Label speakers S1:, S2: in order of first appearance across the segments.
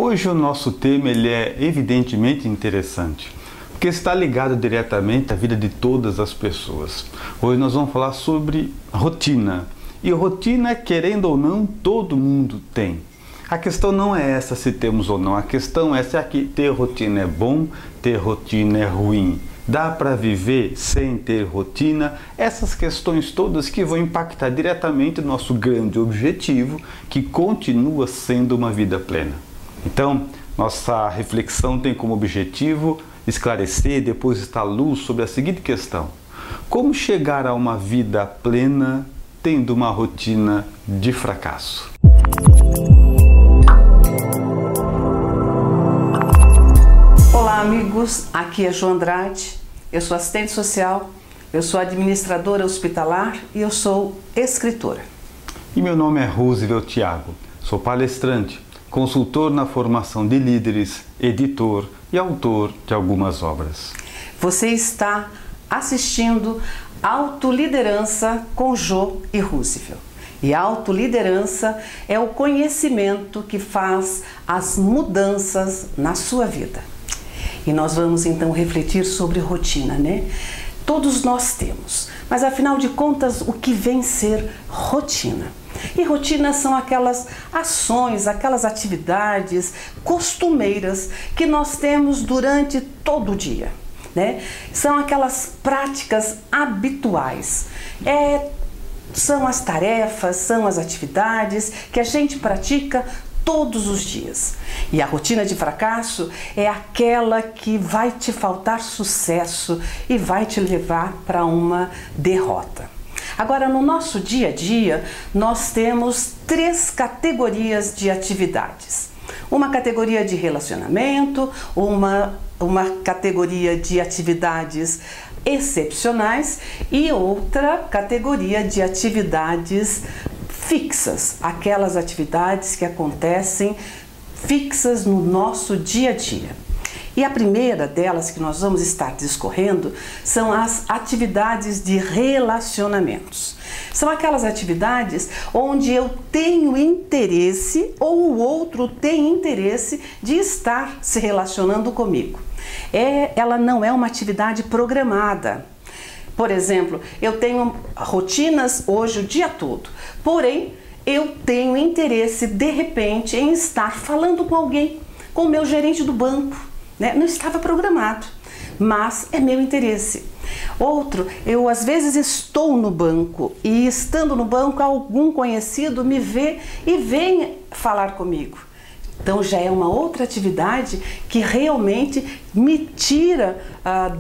S1: Hoje o nosso tema ele é evidentemente interessante, porque está ligado diretamente à vida de todas as pessoas. Hoje nós vamos falar sobre rotina. E rotina, querendo ou não, todo mundo tem. A questão não é essa se temos ou não, a questão é se aqui ter rotina é bom, ter rotina é ruim. Dá para viver sem ter rotina? Essas questões todas que vão impactar diretamente o nosso grande objetivo, que continua sendo uma vida plena. Então, nossa reflexão tem como objetivo esclarecer, depositar luz sobre a seguinte questão: como chegar a uma vida plena tendo uma rotina de fracasso?
S2: Olá amigos, aqui é Jo Andrade, eu sou assistente social, eu sou administradora hospitalar e eu sou escritora.
S1: E meu nome é Roosevelt Thiago, sou palestrante, consultor na formação de líderes, editor e autor de algumas obras.
S2: Você está assistindo Autoliderança com Jo e Roosevelt. E a autoliderança é o conhecimento que faz as mudanças na sua vida. E nós vamos então refletir sobre rotina, né? Todos nós temos, mas afinal de contas, o que vem ser rotina? E rotina são aquelas ações, aquelas atividades costumeiras que nós temos durante todo o dia, né? São aquelas práticas habituais. São as tarefas, são as atividades que a gente pratica todos os dias. E a rotina de fracasso é aquela que vai te faltar sucesso e vai te levar para uma derrota. Agora, no nosso dia a dia, nós temos 3 categorias de atividades. Uma categoria de relacionamento, uma categoria de atividades excepcionais e outra categoria de atividades fixas, aquelas atividades que acontecem fixas no nosso dia a dia. E a primeira delas que nós vamos estar discorrendo são as atividades de relacionamentos. São aquelas atividades onde eu tenho interesse ou o outro tem interesse de estar se relacionando comigo. Ela não é uma atividade programada. Por exemplo, eu tenho rotinas hoje o dia todo, porém eu tenho interesse de repente em estar falando com alguém, com o meu gerente do banco, né? Não estava programado, mas é meu interesse. Outro, eu às vezes estou no banco e estando no banco algum conhecido me vê e vem falar comigo. Então já é uma outra atividade que realmente me tira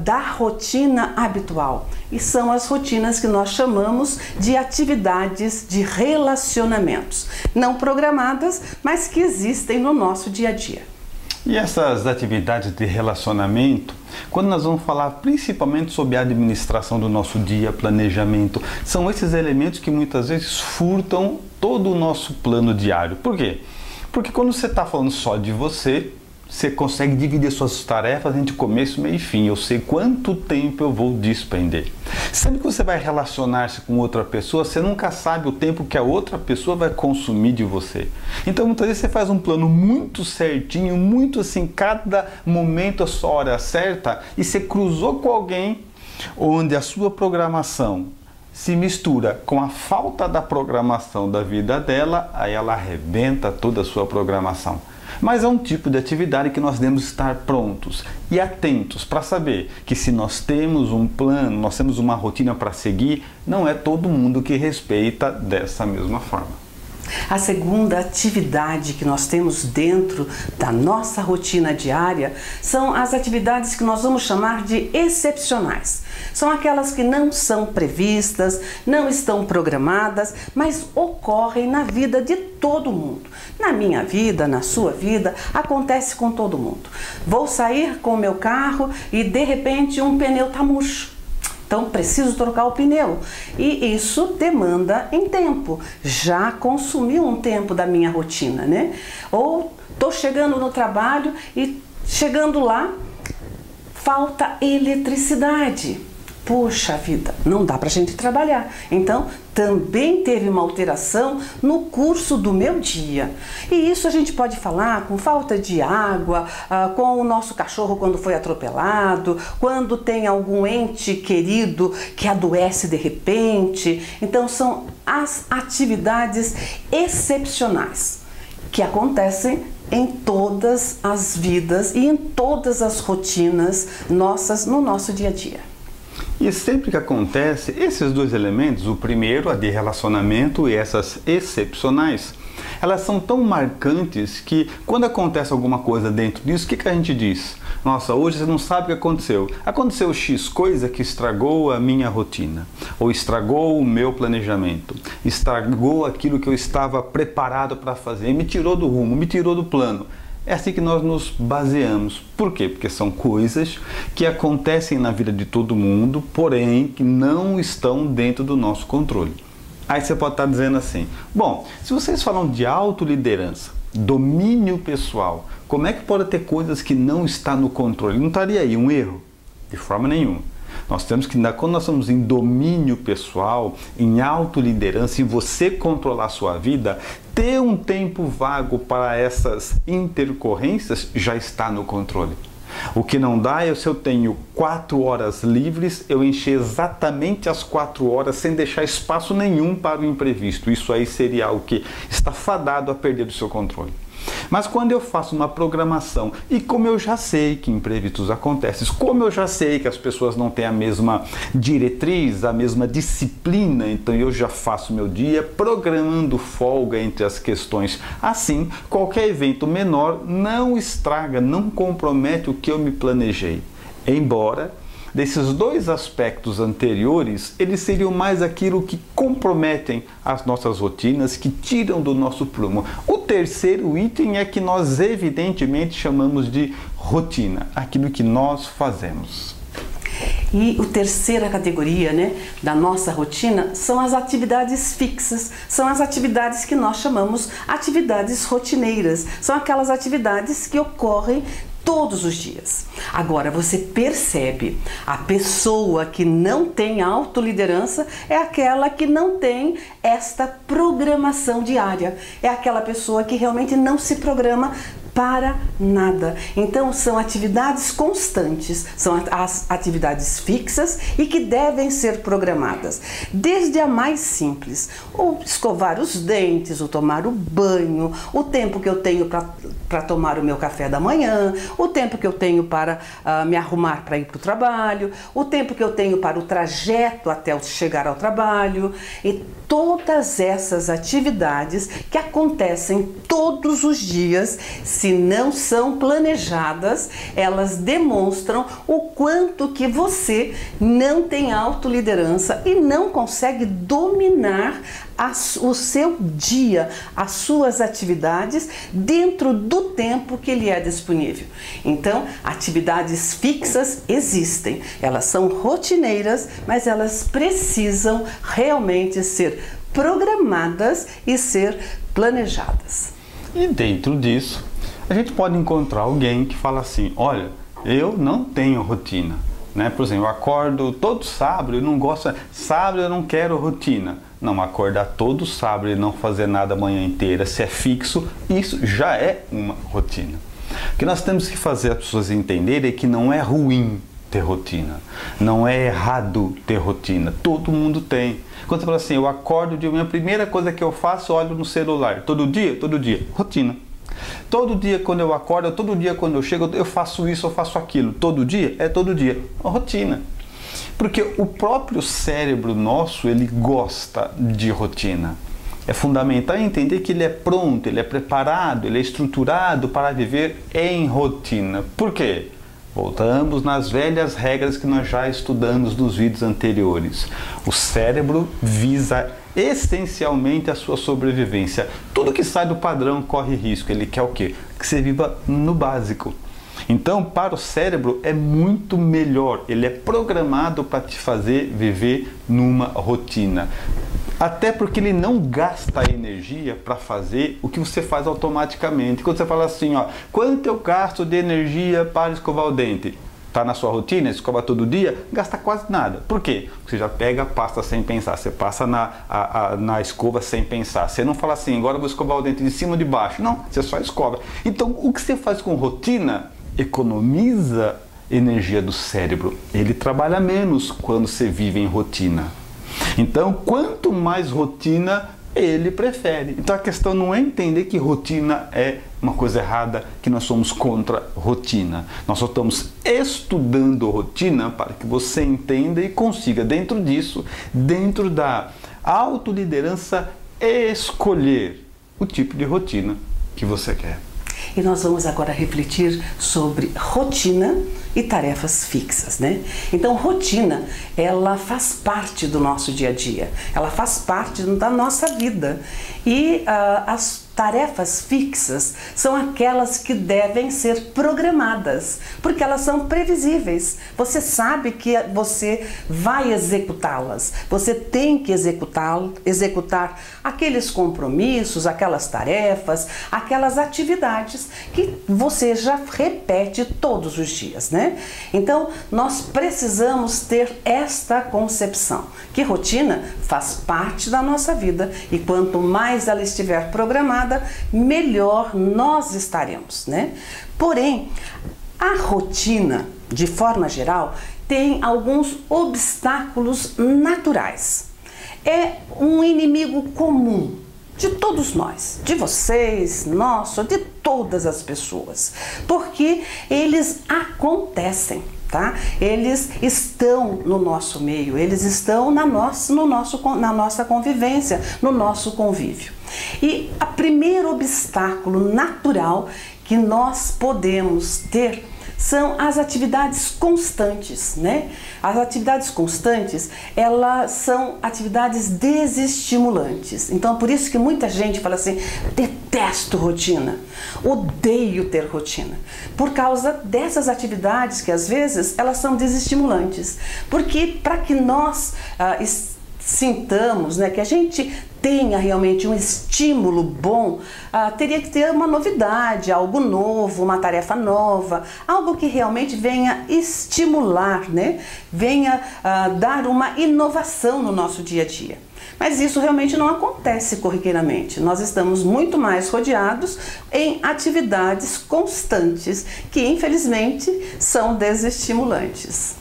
S2: da rotina habitual. E são as rotinas que nós chamamos de atividades de relacionamentos. Não programadas, mas que existem no nosso dia a dia.
S1: E essas atividades de relacionamento, quando nós vamos falar principalmente sobre a administração do nosso dia, planejamento, são esses elementos que muitas vezes furtam todo o nosso plano diário. Por quê? Porque quando você está falando só de você, você consegue dividir suas tarefas entre começo, meio e fim. Eu sei quanto tempo eu vou despender. Sempre que você vai relacionar-se com outra pessoa, você nunca sabe o tempo que a outra pessoa vai consumir de você. Então muitas vezes você faz um plano muito certinho, muito assim, cada momento a sua hora certa, e você cruzou com alguém onde a sua programação se mistura com a falta da programação da vida dela, aí ela arrebenta toda a sua programação. Mas é um tipo de atividade que nós devemos estar prontos e atentos para saber que se nós temos um plano, nós temos uma rotina para seguir, não é todo mundo que respeita dessa mesma forma.
S2: A segunda atividade que nós temos dentro da nossa rotina diária são as atividades que nós vamos chamar de excepcionais. São aquelas que não são previstas, não estão programadas, mas ocorrem na vida de todo mundo. Na minha vida, na sua vida, acontece com todo mundo. Vou sair com o meu carro e de repente um pneu está murcho. Então preciso trocar o pneu e isso demanda em tempo, já consumiu um tempo da minha rotina, né? Ou estou chegando no trabalho e chegando lá falta eletricidade. Puxa vida, não dá pra gente trabalhar. Então, também teve uma alteração no curso do meu dia. E isso a gente pode falar com falta de água, com o nosso cachorro quando foi atropelado, quando tem algum ente querido que adoece de repente. Então, são as atividades excepcionais que acontecem em todas as vidas e em todas as rotinas nossas no nosso dia a dia.
S1: E sempre que acontece, esses dois elementos, o primeiro, a de relacionamento, e essas excepcionais, elas são tão marcantes que quando acontece alguma coisa dentro disso, o que a gente diz? Nossa, hoje você não sabe o que aconteceu. Aconteceu X coisa que estragou a minha rotina, ou estragou o meu planejamento, estragou aquilo que eu estava preparado para fazer, me tirou do rumo, me tirou do plano. É assim que nós nos baseamos. Por quê? Porque são coisas que acontecem na vida de todo mundo, porém que não estão dentro do nosso controle. Aí você pode estar dizendo assim, bom, se vocês falam de autoliderança, domínio pessoal, como é que pode ter coisas que não estão no controle? Não estaria aí um erro? De forma nenhuma. Nós temos que, quando nós estamos em domínio pessoal, em autoliderança, em você controlar a sua vida, ter um tempo vago para essas intercorrências já está no controle. O que não dá é se eu tenho 4 horas livres, eu encher exatamente as 4 horas sem deixar espaço nenhum para o imprevisto. Isso aí seria algo que está fadado a perder o seu controle. Mas quando eu faço uma programação, e como eu já sei que imprevistos acontecem, como eu já sei que as pessoas não têm a mesma diretriz, a mesma disciplina, então eu já faço meu dia programando folga entre as questões. Assim, qualquer evento menor não estraga, não compromete o que eu me planejei. Embora desses dois aspectos anteriores, eles seriam mais aquilo que comprometem as nossas rotinas, que tiram do nosso prumo. O terceiro item é que nós evidentemente chamamos de rotina, aquilo que nós fazemos.
S2: E a terceira categoria, da nossa rotina são as atividades fixas, são as atividades que nós chamamos atividades rotineiras, são aquelas atividades que ocorrem todos os dias. Agora, você percebe, a pessoa que não tem autoliderança é aquela que não tem esta programação diária. É aquela pessoa que realmente não se programa para nada. Então, são atividades constantes, são as atividades fixas e que devem ser programadas. Desde a mais simples, ou escovar os dentes, ou tomar o banho, o tempo que eu tenho para tomar o meu café da manhã, o tempo que eu tenho para me arrumar para ir para o trabalho, o tempo que eu tenho para o trajeto até chegar ao trabalho, e todas essas atividades que acontecem todos os dias, se não são planejadas, elas demonstram o quanto que você não tem autoliderança e não consegue dominar o seu dia, as suas atividades dentro do tempo que lhe é disponível. Então, atividades fixas existem, elas são rotineiras, mas elas precisam realmente ser programadas e ser planejadas.
S1: E dentro disso, a gente pode encontrar alguém que fala assim, olha, eu não tenho rotina, Por exemplo, eu acordo todo sábado, eu não gosto, sábado eu não quero rotina. Não, acordar todo sábado e não fazer nada a manhã inteira, se é fixo, isso já é uma rotina. O que nós temos que fazer as pessoas entenderem é que não é ruim ter rotina, não é errado ter rotina, todo mundo tem. Quando você fala assim, eu acordo de manhã, a primeira coisa que eu faço, olho no celular, todo dia, rotina. Todo dia quando eu acordo, todo dia quando eu chego, eu faço isso, eu faço aquilo, todo dia, rotina. Porque o próprio cérebro nosso, ele gosta de rotina. É fundamental entender que ele é pronto, ele é preparado, ele é estruturado para viver em rotina. Por quê? Voltamos nas velhas regras que nós já estudamos nos vídeos anteriores. O cérebro visa essencialmente a sua sobrevivência. Tudo que sai do padrão corre risco. Ele quer o quê? Que você viva no básico. Então, para o cérebro é muito melhor. Ele é programado para te fazer viver numa rotina. Até porque ele não gasta energia para fazer o que você faz automaticamente. Quando você fala assim, quanto eu gasto de energia para escovar o dente? Está na sua rotina, escova todo dia, gasta quase nada. Por quê? Você já pega a pasta sem pensar, você passa na escova sem pensar. Você não fala assim, agora eu vou escovar o dente de cima ou de baixo. Não, você só escova. Então, o que você faz com rotina economiza energia do cérebro. Ele trabalha menos quando você vive em rotina. Então, quanto mais rotina, ele prefere. Então a questão não é entender que rotina é uma coisa errada, que nós somos contra rotina. Nós só estamos estudando rotina para que você entenda e consiga, dentro disso, dentro da autoliderança, escolher o tipo de rotina que você quer.
S2: E nós vamos agora refletir sobre rotina e tarefas fixas, né? Então, rotina, ela faz parte do nosso dia a dia, ela faz parte da nossa vida. E as tarefas fixas são aquelas que devem ser programadas, porque elas são previsíveis. Você sabe que você vai executá-las, você tem que executar aqueles compromissos, aquelas tarefas, aquelas atividades que você já repete todos os dias, né? Então, nós precisamos ter esta concepção, que rotina faz parte da nossa vida e quanto mais ela estiver programada, melhor nós estaremos, né? Porém, a rotina, de forma geral, tem alguns obstáculos naturais. É um inimigo comum de todos nós, de vocês, nosso, de todas as pessoas, porque eles acontecem, tá? Eles estão no nosso meio, eles estão na nossa convivência, no nosso convívio. E o primeiro obstáculo natural que nós podemos ter são as atividades constantes, né? As atividades constantes, elas são atividades desestimulantes. Então, por isso que muita gente fala assim, detesto rotina, odeio ter rotina. Por causa dessas atividades que, às vezes, elas são desestimulantes. Porque para que nós sintamos, né, que a gente tenha realmente um estímulo bom, teria que ter uma novidade, algo novo, uma tarefa nova, algo que realmente venha estimular, né? Venha dar uma inovação no nosso dia a dia. Mas isso realmente não acontece corriqueiramente. Nós estamos muito mais rodeados em atividades constantes, que infelizmente são desestimulantes.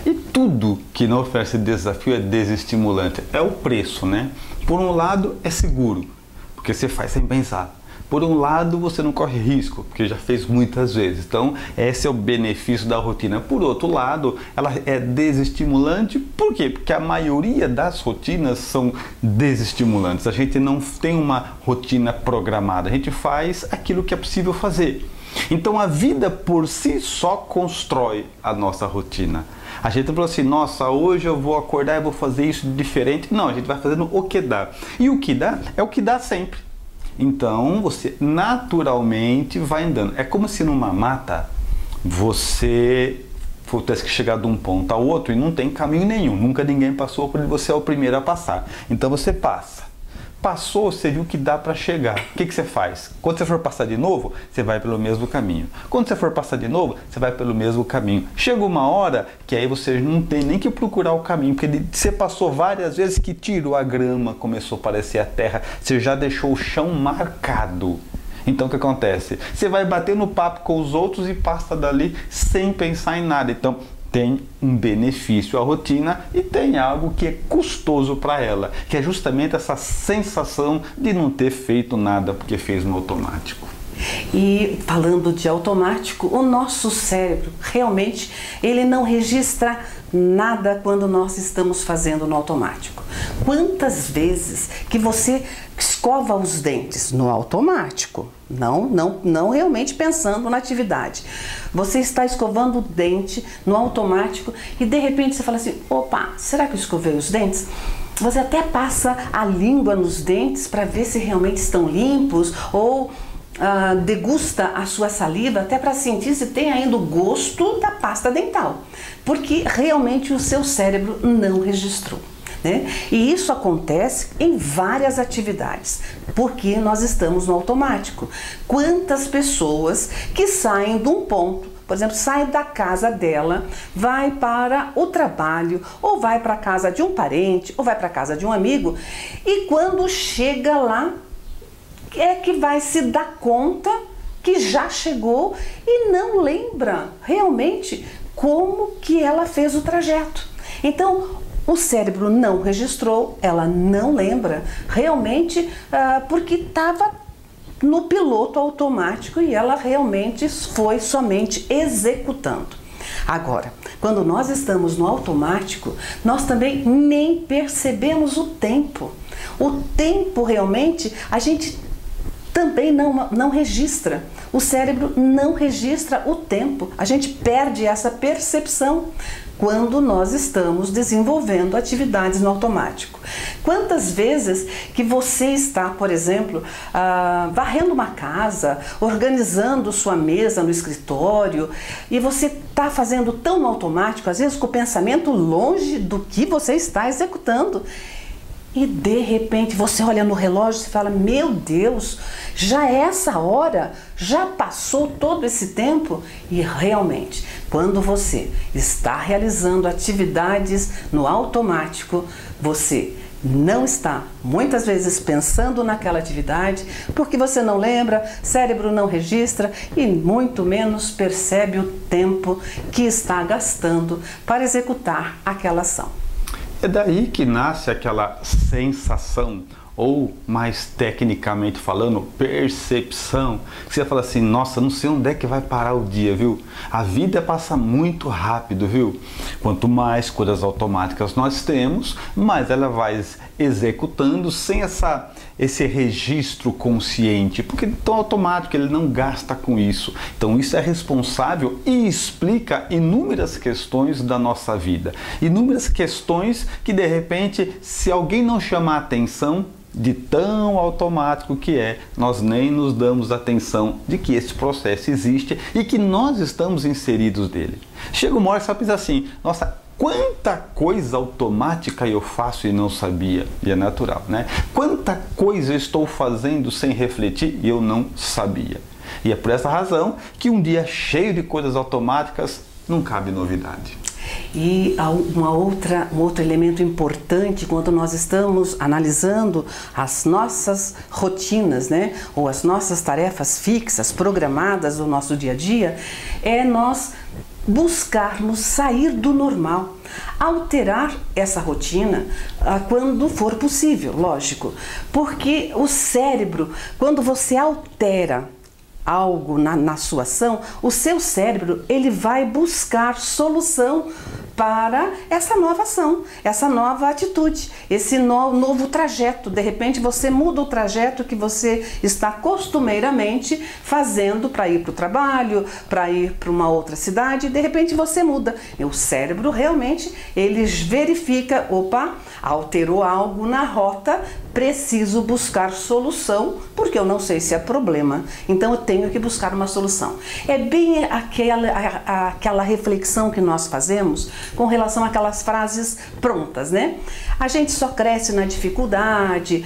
S1: E tudo que não oferece desafio é desestimulante. É o preço, né? Por um lado é seguro, porque você faz sem pensar. Por um lado você não corre risco, porque já fez muitas vezes. Então esse é o benefício da rotina. Por outro lado, ela é desestimulante. Por quê? Porque a maioria das rotinas são desestimulantes. A gente não tem uma rotina programada. A gente faz aquilo que é possível fazer. Então a vida por si só constrói a nossa rotina. A gente falou assim, nossa, hoje eu vou acordar e vou fazer isso de diferente. Não, a gente vai fazendo o que dá. E o que dá é o que dá sempre. Então você naturalmente vai andando. É como se numa mata você tivesse que chegar de um ponto ao outro e não tem caminho nenhum. Nunca ninguém passou por ele, você é o primeiro a passar. Então você passa. Passou, você viu que dá para chegar. O que você faz? Quando você for passar de novo, você vai pelo mesmo caminho. Quando você for passar de novo, você vai pelo mesmo caminho. Chega uma hora que aí você não tem nem que procurar o caminho, porque você passou várias vezes que tirou a grama, começou a aparecer a terra, você já deixou o chão marcado. Então o que acontece? Você vai bater no papo com os outros e passa dali sem pensar em nada. Então tem um benefício à rotina e tem algo que é custoso para ela, que é justamente essa sensação de não ter feito nada porque fez no automático.
S2: E falando de automático, o nosso cérebro realmente ele não registra nada quando nós estamos fazendo no automático. Quantas vezes que você escova os dentes no automático, não realmente pensando na atividade. Você está escovando o dente no automático e de repente você fala assim, opa, será que eu escovei os dentes? Você até passa a língua nos dentes para ver se realmente estão limpos ou degusta a sua saliva até para sentir se tem ainda o gosto da pasta dental, porque realmente o seu cérebro não registrou, né? E isso acontece em várias atividades, porque nós estamos no automático. Quantas pessoas que saem de um ponto por exemplo, sai da casa dela, vai para o trabalho, ou vai para a casa de um parente, ou vai para a casa de um amigo, e quando chega lá, é que vai se dar conta que já chegou e não lembra realmente como que ela fez o trajeto. Então, o cérebro não registrou, ela não lembra realmente porque estava no piloto automático e ela realmente foi somente executando. Agora, quando nós estamos no automático, nós também nem percebemos o tempo. O tempo realmente a gente também não registra. O cérebro não registra o tempo. A gente perde essa percepção quando nós estamos desenvolvendo atividades no automático. Quantas vezes que você está, por exemplo, varrendo uma casa, organizando sua mesa no escritório, e você está fazendo tão no automático, às vezes com o pensamento longe do que você está executando, e de repente você olha no relógio e fala, meu Deus, já é essa hora, já passou todo esse tempo. E realmente, quando você está realizando atividades no automático, você não está muitas vezes pensando naquela atividade, porque você não lembra, cérebro não registra e muito menos percebe o tempo que está gastando para executar aquela ação.
S1: É daí que nasce aquela sensação, ou mais tecnicamente falando, percepção, que você fala assim, nossa, não sei onde é que vai parar o dia, viu? A vida passa muito rápido, viu? Quanto mais coisas automáticas nós temos, mais ela vai executando sem esse registro consciente, porque é tão automático, ele não gasta com isso. Então isso é responsável e explica inúmeras questões da nossa vida. Inúmeras questões que de repente, se alguém não chamar atenção, de tão automático que é, nós nem nos damos atenção de que esse processo existe e que nós estamos inseridos nele. Chega uma hora que você pensa assim, nossa, quanta coisa automática eu faço e não sabia, e é natural, né? Quanta coisa eu estou fazendo sem refletir e eu não sabia. E é por essa razão que um dia cheio de coisas automáticas não cabe novidade.
S2: E um outro elemento importante quando nós estamos analisando as nossas rotinas, né, ou as nossas tarefas fixas, programadas do nosso dia a dia, é nós buscarmos sair do normal, alterar essa rotina quando for possível, lógico, porque o cérebro, quando você altera algo na sua ação, o seu cérebro ele vai buscar solução para essa nova ação, essa nova atitude, esse novo trajeto. De repente você muda o trajeto que você está costumeiramente fazendo para ir para o trabalho, para ir para uma outra cidade, de repente você muda. E o cérebro realmente ele verifica, opa, alterou algo na rota, preciso buscar solução, porque eu não sei se é problema, então eu tenho que buscar uma solução. É bem aquela reflexão que nós fazemos com relação àquelas frases prontas, né? A gente só cresce na dificuldade,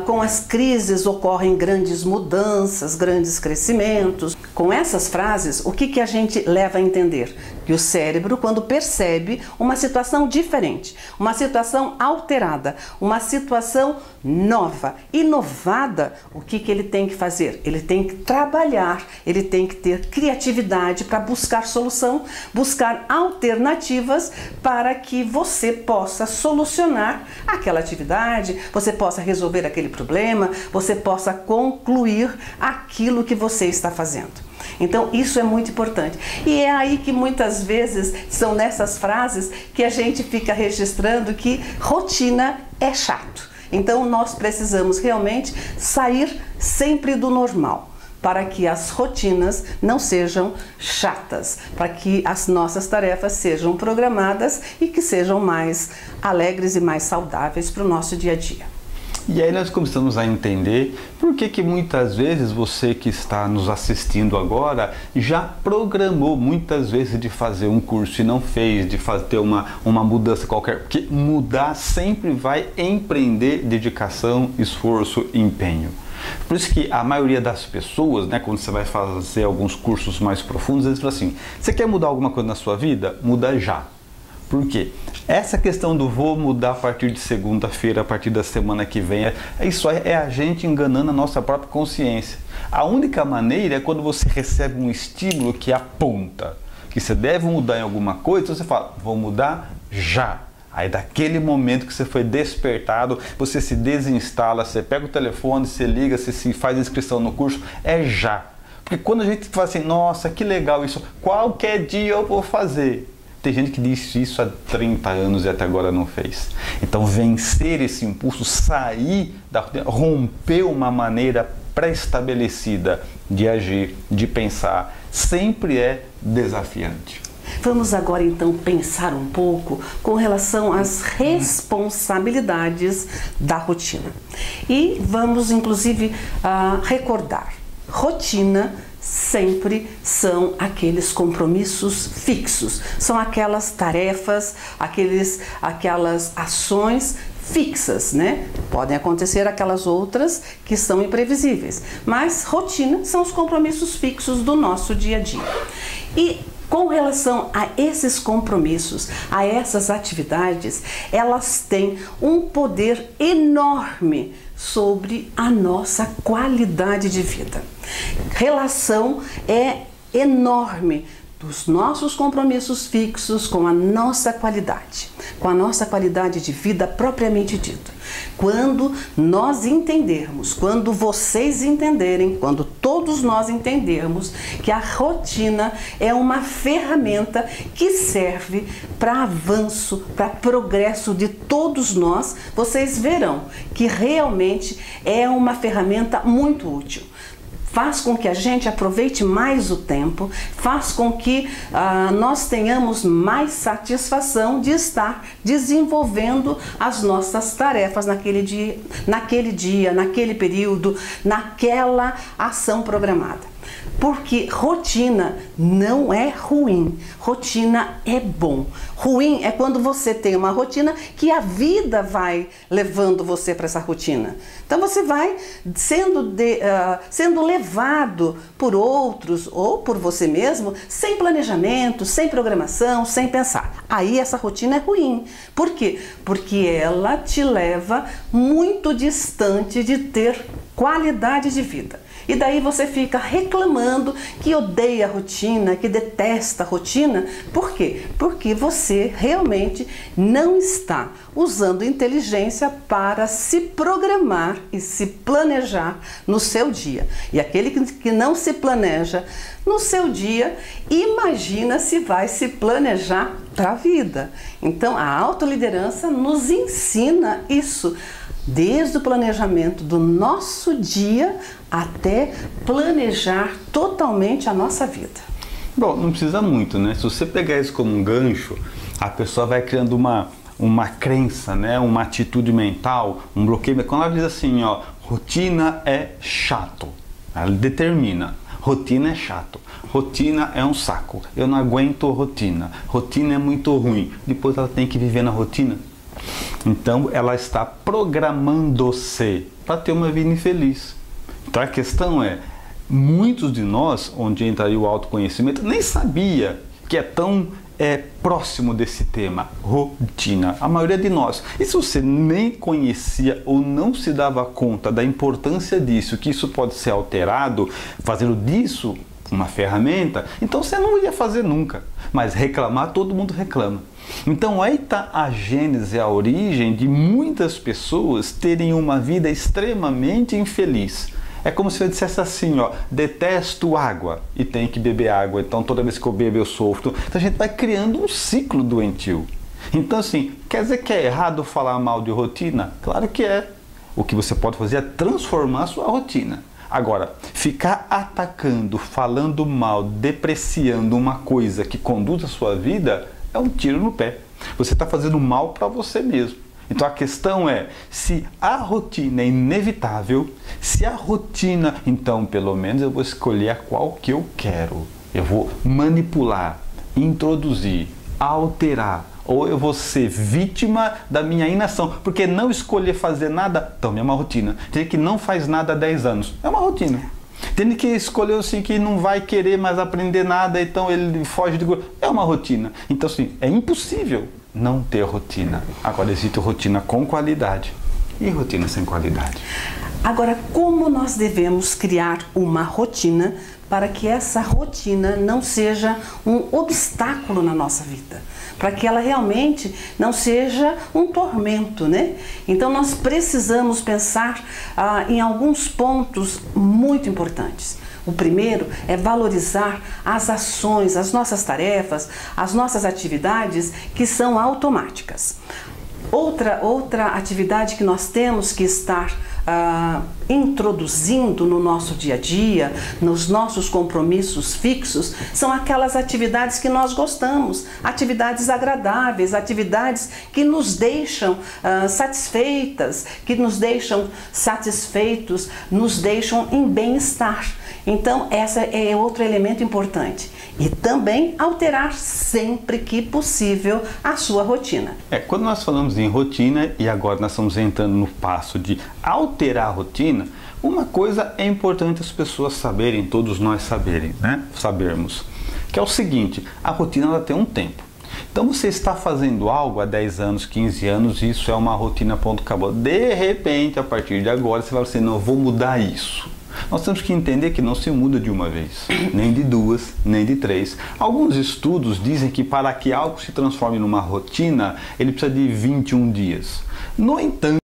S2: com as crises ocorrem grandes mudanças, grandes crescimentos. Com essas frases, o que a gente leva a entender? Que o cérebro, quando percebe uma situação diferente, uma situação alterada, uma situação nova, inovada, o que ele tem que fazer? Ele tem que trabalhar, ele tem que ter criatividade para buscar solução, buscar alternativas para que você possa solucionar aquela atividade, você possa resolver aquele problema, você possa concluir aquilo que você está fazendo. Então isso é muito importante e é aí que muitas vezes são nessas frases que a gente fica registrando que rotina é chato. Então nós precisamos realmente sair sempre do normal para que as rotinas não sejam chatas, para que as nossas tarefas sejam programadas e que sejam mais alegres e mais saudáveis para o nosso dia a dia.
S1: E aí nós começamos a entender por que muitas vezes você que está nos assistindo agora já programou muitas vezes de fazer um curso e não fez, de ter uma mudança qualquer, porque mudar sempre vai empreender dedicação, esforço e empenho. Por isso que a maioria das pessoas, né, quando você vai fazer alguns cursos mais profundos, eles falam assim, você quer mudar alguma coisa na sua vida? Muda já. Por quê? Essa questão do vou mudar a partir de segunda-feira, a partir da semana que vem, isso é a gente enganando a nossa própria consciência. A única maneira é quando você recebe um estímulo que aponta que você deve mudar em alguma coisa, você fala, vou mudar já. Aí daquele momento que você foi despertado, você se desinstala, você pega o telefone, você liga, você se faz inscrição no curso, é já. Porque quando a gente fala assim, nossa, que legal isso, qualquer dia eu vou fazer. Tem gente que disse isso há 30 anos e até agora não fez. Então vencer esse impulso, sair da rotina, romper uma maneira pré-estabelecida de agir, de pensar, sempre é desafiante.
S2: Vamos agora então pensar um pouco com relação às responsabilidades da rotina. E vamos inclusive recordar, rotina sempre são aqueles compromissos fixos, são aquelas tarefas, aquelas ações fixas, né? Podem acontecer aquelas outras que são imprevisíveis, mas rotina são os compromissos fixos do nosso dia a dia. E com relação a esses compromissos, a essas atividades, elas têm um poder enorme sobre a nossa qualidade de vida. Relação é enorme dos nossos compromissos fixos com a nossa qualidade de vida propriamente dita. Quando nós entendermos, quando vocês entenderem, quando todos nós entendermos que a rotina é uma ferramenta que serve para avanço, para progresso de todos nós, vocês verão que realmente é uma ferramenta muito útil. Faz com que a gente aproveite mais o tempo, faz com que nós tenhamos mais satisfação de estar desenvolvendo as nossas tarefas naquele dia, naquele período, naquela ação programada. Porque rotina não é ruim, rotina é bom. Ruim é quando você tem uma rotina que a vida vai levando você para essa rotina. Então você vai sendo levado por outros ou por você mesmo, sem planejamento, sem programação, sem pensar. Aí essa rotina é ruim. Por quê? Porque ela te leva muito distante de ter qualidade de vida. E daí você fica reclamando que odeia a rotina, que detesta a rotina. Por quê? Porque você realmente não está usando inteligência para se programar e se planejar no seu dia. E aquele que não se planeja no seu dia, imagina se vai se planejar para a vida. Então a autoliderança nos ensina isso. Desde o planejamento do nosso dia até planejar totalmente a nossa vida.
S1: Bom, não precisa muito, né? Se você pegar isso como um gancho, a pessoa vai criando uma crença, né? Uma atitude mental, um bloqueio. Quando ela diz assim, ó, rotina é chato, ela determina. Rotina é chato, rotina é um saco, eu não aguento rotina, rotina é muito ruim. Depois ela tem que viver na rotina. Então ela está programando-se para ter uma vida infeliz. Então a questão é, muitos de nós, onde entraria o autoconhecimento, nem sabia que é tão próximo desse tema, rotina. A maioria de nós. E se você nem conhecia ou não se dava conta da importância disso, que isso pode ser alterado, fazendo disso uma ferramenta, então você não ia fazer nunca. Mas reclamar, todo mundo reclama. Então aí está a gênese, a origem de muitas pessoas terem uma vida extremamente infeliz. É como se eu dissesse assim, ó, detesto água e tenho que beber água, então toda vez que eu bebo eu sofro. Então a gente vai criando um ciclo doentio. Então assim, quer dizer que é errado falar mal de rotina? Claro que é. O que você pode fazer é transformar a sua rotina. Agora, ficar atacando, falando mal, depreciando uma coisa que conduz a sua vida é um tiro no pé. Você está fazendo mal para você mesmo. Então a questão é, se a rotina é inevitável, se a rotina, então pelo menos eu vou escolher a qual que eu quero. Eu vou manipular, introduzir, alterar Ou eu vou ser vítima da minha inação, porque não escolher fazer nada, também é uma rotina. Tem que não faz nada há 10 anos, é uma rotina. Tem que escolher assim que não vai querer mais aprender nada, então ele foge de grupo, é uma rotina. Então assim, é impossível não ter rotina. Agora existe rotina com qualidade e rotina sem qualidade.
S2: Agora, como nós devemos criar uma rotina para que essa rotina não seja um obstáculo na nossa vida? Para que ela realmente não seja um tormento, né? Então nós precisamos pensar em alguns pontos muito importantes. O primeiro é valorizar as ações, as nossas tarefas, as nossas atividades que são automáticas. Outra atividade que nós temos que estar introduzindo no nosso dia a dia, nos nossos compromissos fixos, são aquelas atividades que nós gostamos, atividades agradáveis, atividades que nos deixam satisfeitas, que nos deixam satisfeitos, nos deixam em bem-estar. Então, esse é outro elemento importante. E também alterar sempre que possível a sua rotina.
S1: Quando nós falamos em rotina, e agora nós estamos entrando no passo de alterar a rotina, uma coisa é importante as pessoas saberem, todos nós sabermos, que é o seguinte: a rotina ela tem um tempo. Então você está fazendo algo há 10 anos, 15 anos, isso é uma rotina, ponto, acabou. De repente, a partir de agora, você vai dizer, não, eu vou mudar isso. Nós temos que entender que não se muda de uma vez, nem de duas, nem de três. Alguns estudos dizem que para que algo se transforme numa rotina, ele precisa de 21 dias. No entanto,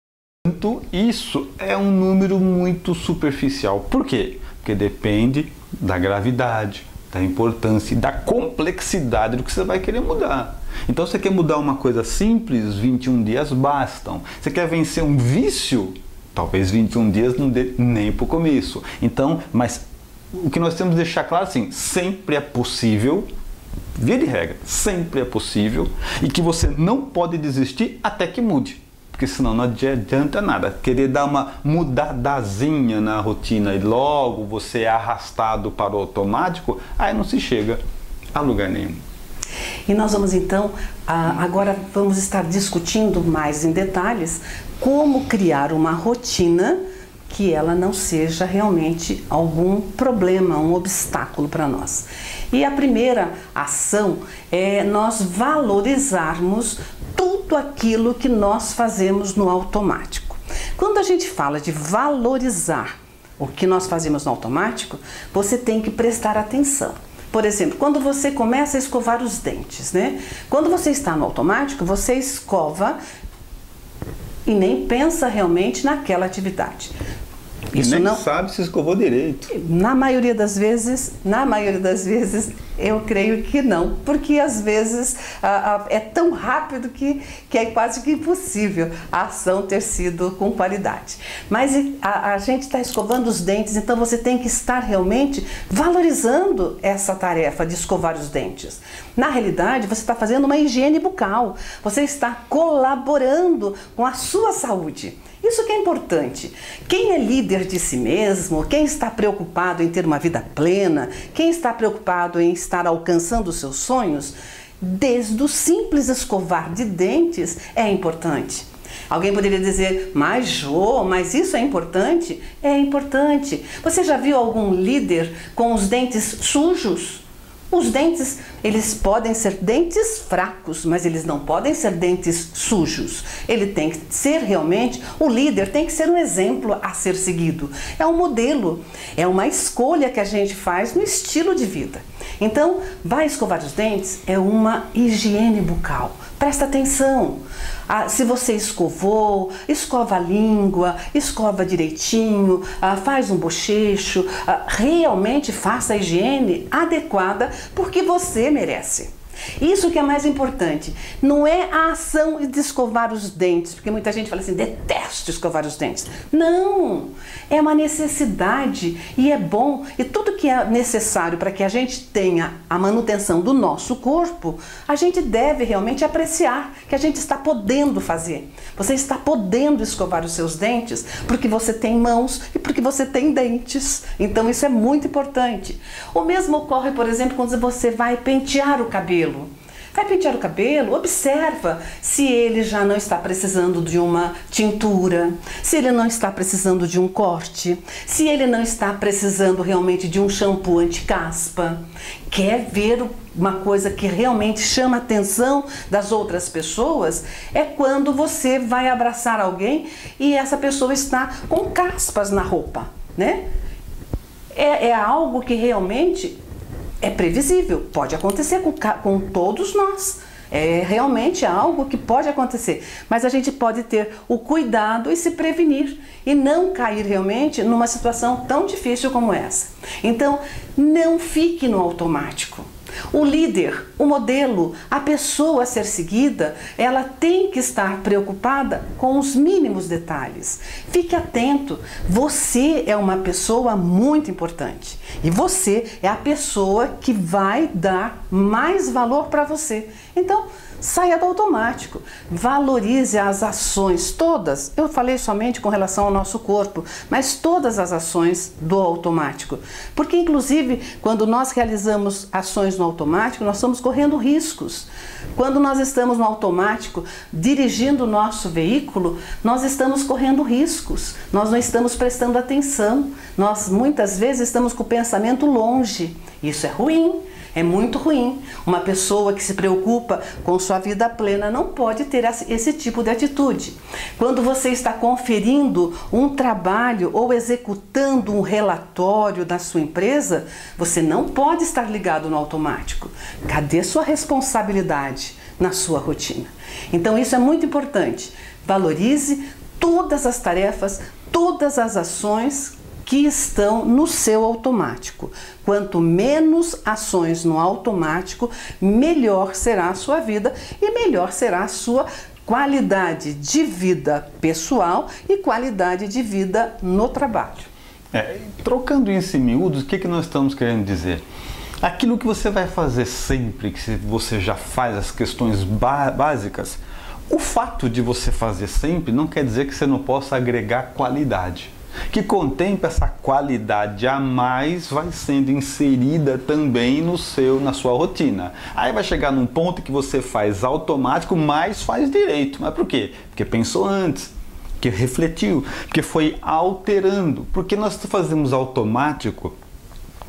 S1: isso é um número muito superficial. Por quê? Porque depende da gravidade, da importância e da complexidade do que você vai querer mudar. Então, você quer mudar uma coisa simples, 21 dias bastam. Você quer vencer um vício? Talvez 21 dias não dê nem para o começo. Então, mas o que nós temos que deixar claro assim, sempre é possível, via de regra, sempre é possível, e que você não pode desistir até que mude. Porque senão não adianta nada. Querer dar uma mudadazinha na rotina e logo você é arrastado para o automático, aí não se chega a lugar nenhum.
S2: E nós vamos então, agora vamos estar discutindo mais em detalhes como criar uma rotina que ela não seja realmente algum problema, um obstáculo para nós. E a primeira ação é nós valorizarmos tudo aquilo que nós fazemos no automático. Quando a gente fala de valorizar o que nós fazemos no automático, você tem que prestar atenção. Por exemplo, quando você começa a escovar os dentes, né? Quando você está no automático, você escova e nem pensa realmente naquela atividade.
S1: Isso nem sabe se escovou direito.
S2: Na maioria das vezes, eu creio que não, porque às vezes é tão rápido que é quase que impossível a ação ter sido com qualidade. Mas a gente está escovando os dentes, então você tem que estar realmente valorizando essa tarefa de escovar os dentes. Na realidade, você está fazendo uma higiene bucal, você está colaborando com a sua saúde. Isso que é importante. Quem é líder de si mesmo, quem está preocupado em ter uma vida plena, quem está preocupado em estar alcançando os seus sonhos, desde o simples escovar de dentes é importante. Alguém poderia dizer, mas Jô, mas isso é importante? É importante. Você já viu algum líder com os dentes sujos? Os dentes, eles podem ser dentes fracos, mas eles não podem ser dentes sujos. Ele tem que ser realmente, o líder tem que ser um exemplo a ser seguido. É um modelo, é uma escolha que a gente faz no estilo de vida. Então, vai escovar os dentes é uma higiene bucal. Presta atenção. Se você escovou, escova a língua, escova direitinho, faz um bochecho, realmente faça a higiene adequada porque você merece. Isso que é mais importante, não é a ação de escovar os dentes, porque muita gente fala assim, detesto escovar os dentes. Não, é uma necessidade e é bom, e tudo que é necessário para que a gente tenha a manutenção do nosso corpo, a gente deve realmente apreciar que a gente está podendo fazer. Você está podendo escovar os seus dentes porque você tem mãos e porque você tem dentes, então isso é muito importante. O mesmo ocorre, por exemplo, quando você vai pentear o cabelo. Vai pentear o cabelo, observa se ele já não está precisando de uma tintura, se ele não está precisando de um corte, se ele não está precisando realmente de um shampoo anti-caspa. Quer ver uma coisa que realmente chama a atenção das outras pessoas? É quando você vai abraçar alguém e essa pessoa está com caspas na roupa, né? É algo que realmente é previsível, pode acontecer com todos nós. É realmente algo que pode acontecer, mas a gente pode ter o cuidado e se prevenir e não cair realmente numa situação tão difícil como essa. Então, não fique no automático. O líder, o modelo, a pessoa a ser seguida, ela tem que estar preocupada com os mínimos detalhes. Fique atento, você é uma pessoa muito importante e você é a pessoa que vai dar mais valor para você. Então, saia do automático, valorize as ações todas. Eu falei somente com relação ao nosso corpo, mas todas as ações do automático. Porque inclusive, quando nós realizamos ações no automático, nós estamos correndo riscos. Quando nós estamos no automático, dirigindo o nosso veículo, nós estamos correndo riscos. Nós não estamos prestando atenção. Nós muitas vezes estamos com o pensamento longe. Isso é ruim. É muito ruim. Uma pessoa que se preocupa com sua vida plena não pode ter esse tipo de atitude. Quando você está conferindo um trabalho ou executando um relatório da sua empresa, você não pode estar ligado no automático. Cadê sua responsabilidade na sua rotina? Então isso é muito importante. Valorize todas as tarefas, todas as ações que estão no seu automático. Quanto menos ações no automático, melhor será a sua vida e melhor será a sua qualidade de vida pessoal e qualidade de vida no trabalho.
S1: Trocando isso em miúdos, o que nós estamos querendo dizer? Aquilo que você vai fazer sempre, que você já faz as questões básicas, o fato de você fazer sempre não quer dizer que você não possa agregar qualidade. Que contemple essa qualidade a mais vai sendo inserida também na sua rotina. Aí vai chegar num ponto que você faz automático, mas faz direito. Mas por quê? Porque pensou antes, porque refletiu, porque foi alterando. Porque nós fazemos automático,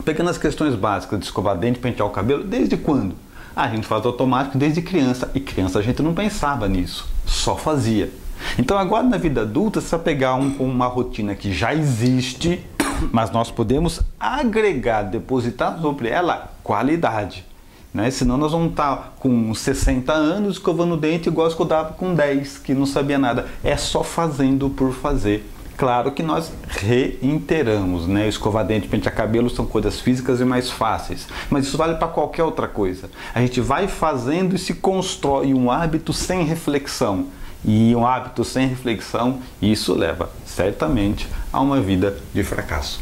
S1: pegando as questões básicas de escovar dente, pentear o cabelo, desde quando? A gente faz automático desde criança, e criança a gente não pensava nisso, só fazia. Então agora na vida adulta, você vai pegar uma rotina que já existe, mas nós podemos agregar, depositar sobre ela qualidade, né? Senão nós vamos estar com 60 anos escovando o dente igual eu escovava com 10, que não sabia nada. É só fazendo por fazer. Claro que nós reiteramos, né? Escovar dente, pentear cabelo são coisas físicas e mais fáceis, mas isso vale para qualquer outra coisa. A gente vai fazendo e se constrói um hábito sem reflexão. E um hábito sem reflexão, isso leva certamente a uma vida de fracasso.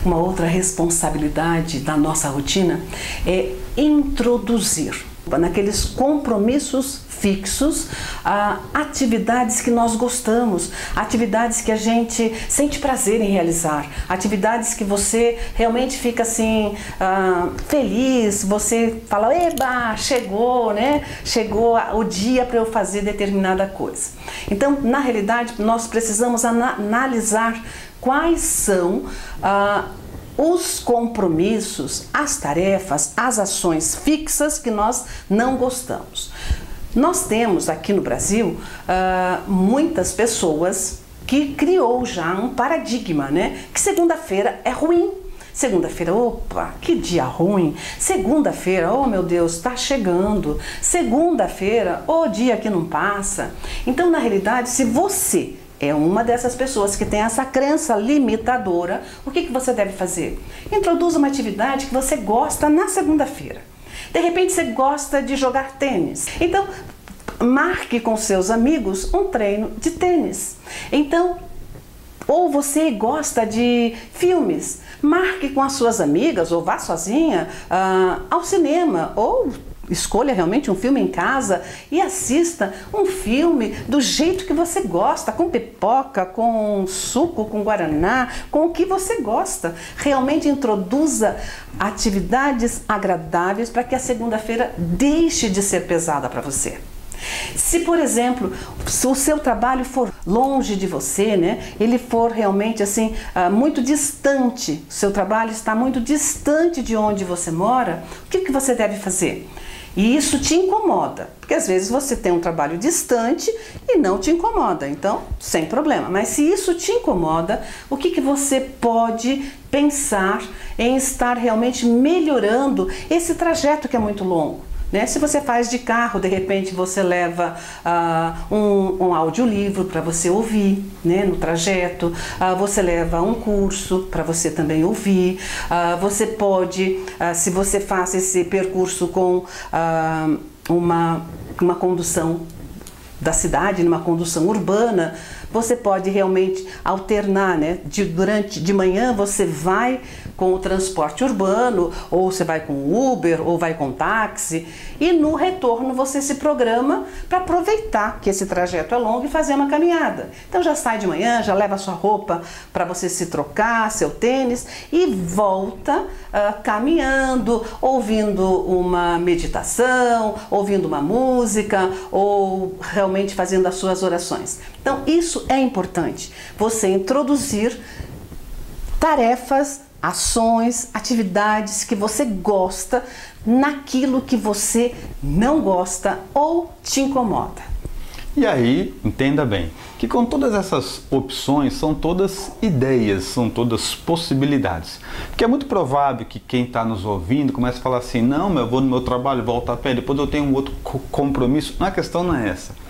S2: Uma outra responsabilidade da nossa rotina é introduzir naqueles compromissos fixos atividades que nós gostamos, atividades que a gente sente prazer em realizar, atividades que você realmente fica assim feliz, você fala, eba, chegou, né? Chegou o dia para eu fazer determinada coisa. Então, na realidade, nós precisamos analisar quais são os compromissos, as tarefas, as ações fixas que nós não gostamos. Nós temos aqui no Brasil muitas pessoas que criou já um paradigma, né? Que segunda-feira é ruim. Segunda-feira, opa, que dia ruim. Segunda-feira, oh meu Deus, está chegando. Segunda-feira, oh dia que não passa. Então, na realidade, se você é uma dessas pessoas que tem essa crença limitadora, o que você deve fazer? Introduza uma atividade que você gosta na segunda-feira. De repente você gosta de jogar tênis. Então, marque com seus amigos um treino de tênis. Então, ou você gosta de filmes, marque com as suas amigas ou vá sozinha ao cinema ou escolha realmente um filme em casa e assista um filme do jeito que você gosta, com pipoca, com suco, com guaraná, com o que você gosta. Realmente introduza atividades agradáveis para que a segunda-feira deixe de ser pesada para você. Se, por exemplo, o seu trabalho for longe de você, né, ele for realmente assim, muito distante, o seu trabalho está muito distante de onde você mora, o que você deve fazer? E isso te incomoda, porque às vezes você tem um trabalho distante e não te incomoda, então sem problema. Mas se isso te incomoda, o que você pode pensar em estar realmente melhorando esse trajeto que é muito longo? Né? Se você faz de carro, de repente você leva um audiolivro para você ouvir, né, no trajeto, você leva um curso para você também ouvir, você pode, se você faz esse percurso com uma condução da cidade, numa condução urbana, você pode realmente alternar, né? De manhã você vai com o transporte urbano, ou você vai com Uber, ou vai com táxi, e no retorno você se programa para aproveitar que esse trajeto é longo e fazer uma caminhada. Então já sai de manhã, já leva a sua roupa para você se trocar, seu tênis, e volta caminhando, ouvindo uma meditação, ouvindo uma música, ou realmente fazendo as suas orações. Então isso é importante, você introduzir tarefas, ações, atividades que você gosta naquilo que você não gosta ou te incomoda.
S1: E aí, entenda bem, que com todas essas opções são todas ideias, são todas possibilidades. Porque é muito provável que quem está nos ouvindo comece a falar assim, não, eu vou no meu trabalho, volto a pé, depois eu tenho um outro compromisso. A questão não é essa.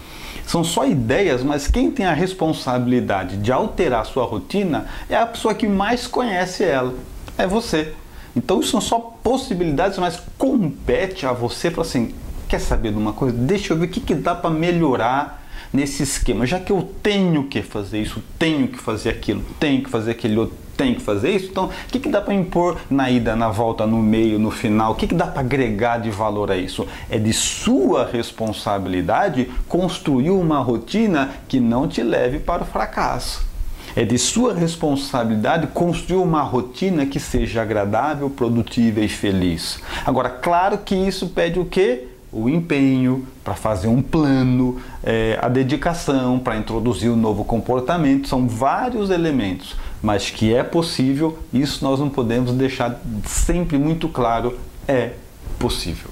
S1: São só ideias, mas quem tem a responsabilidade de alterar a sua rotina é a pessoa que mais conhece ela, é você. Então isso são só possibilidades, mas compete a você para assim, quer saber de uma coisa? Deixa eu ver o que dá para melhorar nesse esquema. Já que eu tenho que fazer isso, tenho que fazer aquilo, tenho que fazer aquele outro, tenho que fazer isso, então o que dá para impor na ida, na volta, no meio, no final? O que dá para agregar de valor a isso? É de sua responsabilidade construir uma rotina que não te leve para o fracasso. É de sua responsabilidade construir uma rotina que seja agradável, produtiva e feliz. Agora, claro que isso pede o quê? O empenho para fazer um plano, a dedicação para introduzir um novo comportamento, são vários elementos, mas que é possível, isso nós não podemos deixar sempre muito claro, é possível.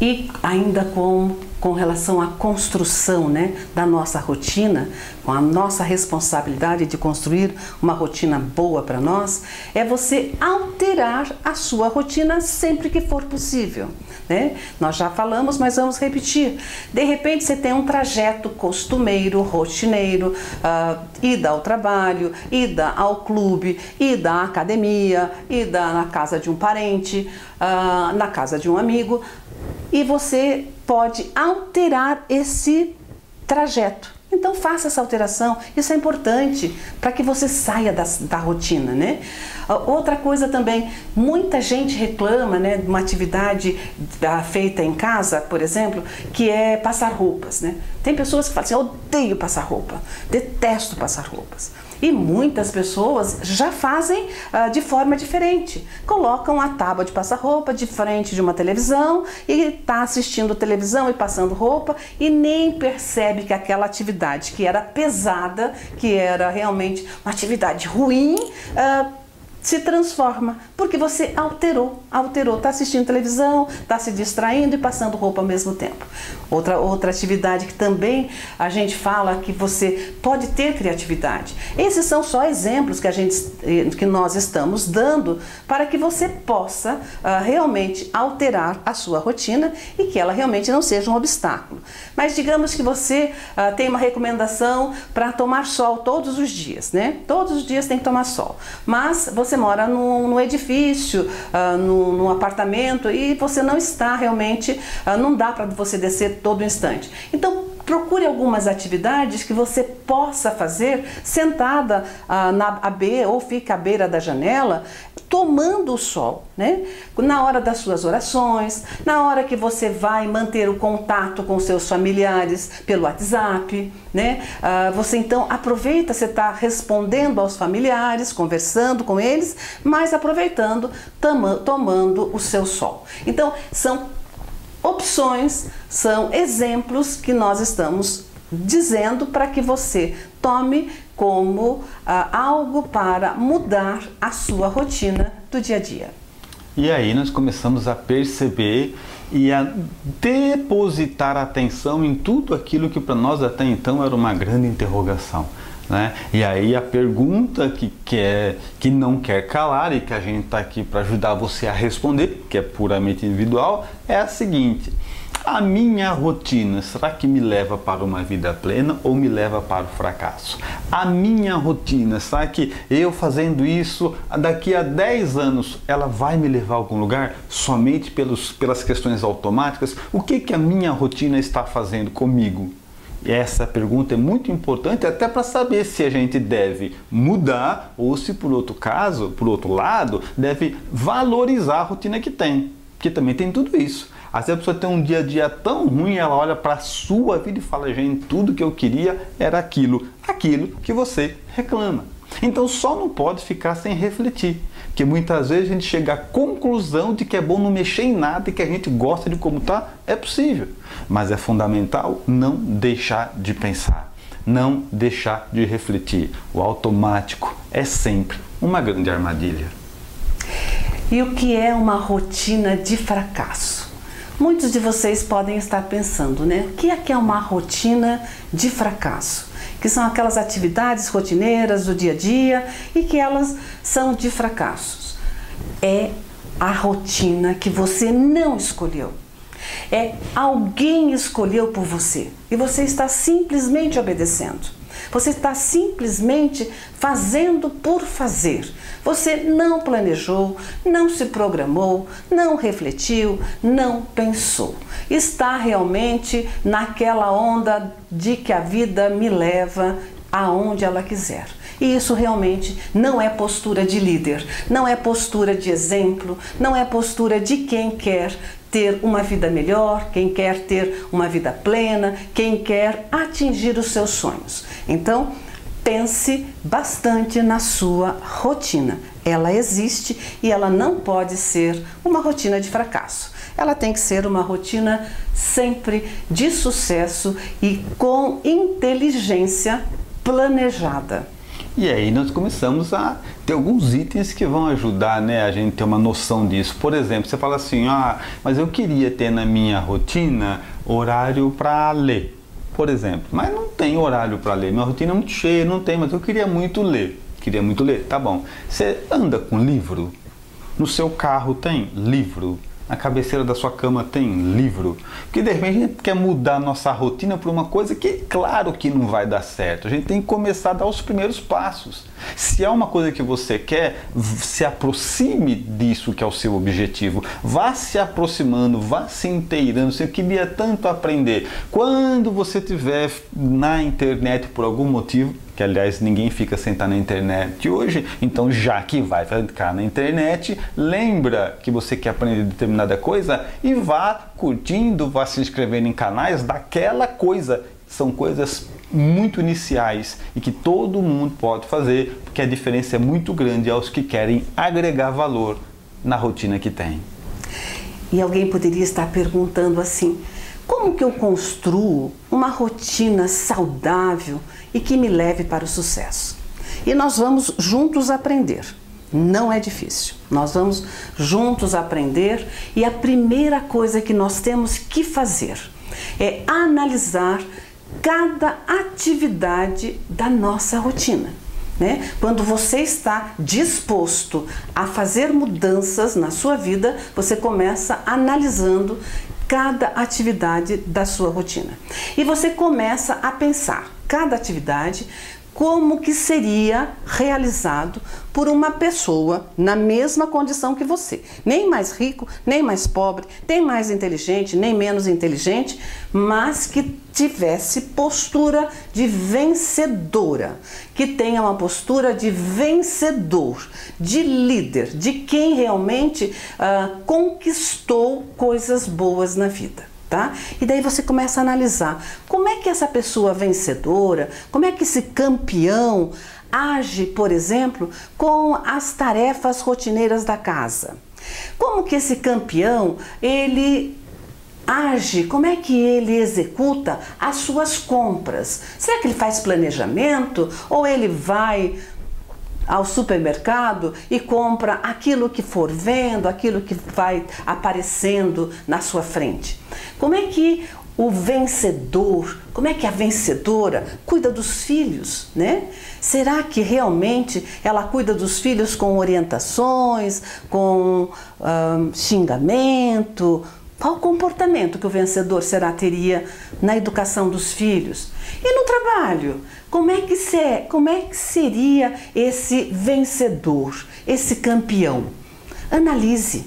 S2: E ainda com relação à construção, né, da nossa rotina, com a nossa responsabilidade de construir uma rotina boa para nós, é você alterar a sua rotina sempre que for possível. Né? Nós já falamos, mas vamos repetir. De repente você tem um trajeto costumeiro, rotineiro, ida ao trabalho, ida ao clube, ida à academia, ida na casa de um parente, na casa de um amigo, e você pode alterar esse trajeto. Então faça essa alteração, isso é importante para que você saia da rotina, né? Outra coisa também, muita gente reclama, né, de uma atividade feita em casa, por exemplo, que é passar roupas, né? Tem pessoas que falam assim, eu odeio passar roupa, detesto passar roupas. E muitas pessoas já fazem de forma diferente. Colocam a tábua de passar roupa de frente de uma televisão e está assistindo televisão e passando roupa e nem percebe que aquela atividade que era pesada, que era realmente uma atividade ruim, se transforma, porque você alterou, está assistindo televisão, está se distraindo e passando roupa ao mesmo tempo. Outra atividade que também a gente fala que você pode ter criatividade. Esses são só exemplos que nós estamos dando para que você possa realmente alterar a sua rotina e que ela realmente não seja um obstáculo. Mas digamos que você tem uma recomendação para tomar sol todos os dias, né? Todos os dias tem que tomar sol, mas você mora num edifício, num apartamento e você não está realmente, não dá para você descer todo instante. Então procure algumas atividades que você possa fazer sentada ou fique à beira da janela, tomando o sol, né? Na hora das suas orações, na hora que você vai manter o contato com seus familiares pelo WhatsApp, né? Você então aproveita, você está respondendo aos familiares, conversando com eles, mas aproveitando, tomando o seu sol. Então, são opções, são exemplos que nós estamos dizendo para que você tome como algo para mudar a sua rotina do dia a dia.
S1: E aí nós começamos a perceber e a depositar atenção em tudo aquilo que para nós até então era uma grande interrogação, né? E aí a pergunta que não quer calar e que a gente está aqui para ajudar você a responder, que é puramente individual, é a seguinte: a minha rotina, será que me leva para uma vida plena ou me leva para o fracasso? A minha rotina, será que eu fazendo isso, daqui a 10 anos, ela vai me levar a algum lugar somente pelas questões automáticas? O que a minha rotina está fazendo comigo? E essa pergunta é muito importante até para saber se a gente deve mudar ou se, por outro lado, deve valorizar a rotina que tem. Porque também tem tudo isso. Às vezes a pessoa tem um dia a dia tão ruim, ela olha para a sua vida e fala: gente, tudo que eu queria era aquilo que você reclama. Então só não pode ficar sem refletir, porque muitas vezes a gente chega à conclusão de que é bom não mexer em nada e que a gente gosta de como está, é possível. Mas é fundamental não deixar de pensar, não deixar de refletir. O automático é sempre uma grande armadilha.
S2: E o que é uma rotina de fracasso? Muitos de vocês podem estar pensando, né? O que é uma rotina de fracasso? Que são aquelas atividades rotineiras do dia a dia e que elas são de fracassos. É a rotina que você não escolheu. É alguém escolheu por você e você está simplesmente obedecendo. Você está simplesmente fazendo por fazer. Você não planejou, não se programou, não refletiu, não pensou. Está realmente naquela onda de que a vida me leva aonde ela quiser. E isso realmente não é postura de líder, não é postura de exemplo, não é postura de quem quer ter uma vida melhor, quem quer ter uma vida plena, quem quer atingir os seus sonhos. Então, pense bastante na sua rotina. Ela existe e ela não pode ser uma rotina de fracasso. Ela tem que ser uma rotina sempre de sucesso e com inteligência planejada.
S1: E aí nós começamos a ter alguns itens que vão ajudar, né, a gente ter uma noção disso. Por exemplo, você fala assim: mas eu queria ter na minha rotina horário para ler, por exemplo. Mas não tem horário para ler, minha rotina é muito cheia, não tem, mas eu queria muito ler. Tá bom. Você anda com livro? No seu carro tem livro? Na cabeceira da sua cama tem livro? Porque de repente a gente quer mudar a nossa rotina por uma coisa que claro que não vai dar certo. A gente tem que começar a dar os primeiros passos. Se é uma coisa que você quer, se aproxime disso que é o seu objetivo. Vá se aproximando, vá se inteirando. Você queria tanto aprender. Quando você estiver na internet por algum motivo, que aliás ninguém fica sem estar na internet hoje, então já que vai ficar na internet, lembra que você quer aprender determinada coisa e vá curtindo, vá se inscrevendo em canais daquela coisa. São coisas muito iniciais e que todo mundo pode fazer, porque a diferença é muito grande aos que querem agregar valor na rotina que tem.
S2: E alguém poderia estar perguntando assim: como que eu construo uma rotina saudável e que me leve para o sucesso? E nós vamos juntos aprender. Não é difícil. Nós vamos juntos aprender e a primeira coisa que nós temos que fazer é analisar cada atividade da nossa rotina, né? Quando você está disposto a fazer mudanças na sua vida, você começa analisando cada atividade da sua rotina. E você começa a pensar cada atividade como que seria realizado por uma pessoa na mesma condição que você. Nem mais rico, nem mais pobre, nem mais inteligente, nem menos inteligente, mas que tivesse postura de vencedora, que tenha uma postura de vencedor, de líder, de quem realmente conquistou coisas boas na vida. Tá? E daí você começa a analisar como é que essa pessoa vencedora, como é que esse campeão age, por exemplo, com as tarefas rotineiras da casa. Como que esse campeão, ele age, como é que ele executa as suas compras? Será que ele faz planejamento ou ele vai ao supermercado e compra aquilo que for vendo, aquilo que vai aparecendo na sua frente? Como é que o vencedor, como é que a vencedora cuida dos filhos, né? Será que realmente ela cuida dos filhos com orientações, com xingamento? Qual o comportamento que o vencedor teria na educação dos filhos? E no trabalho, como é que seria esse vencedor, esse campeão? Analise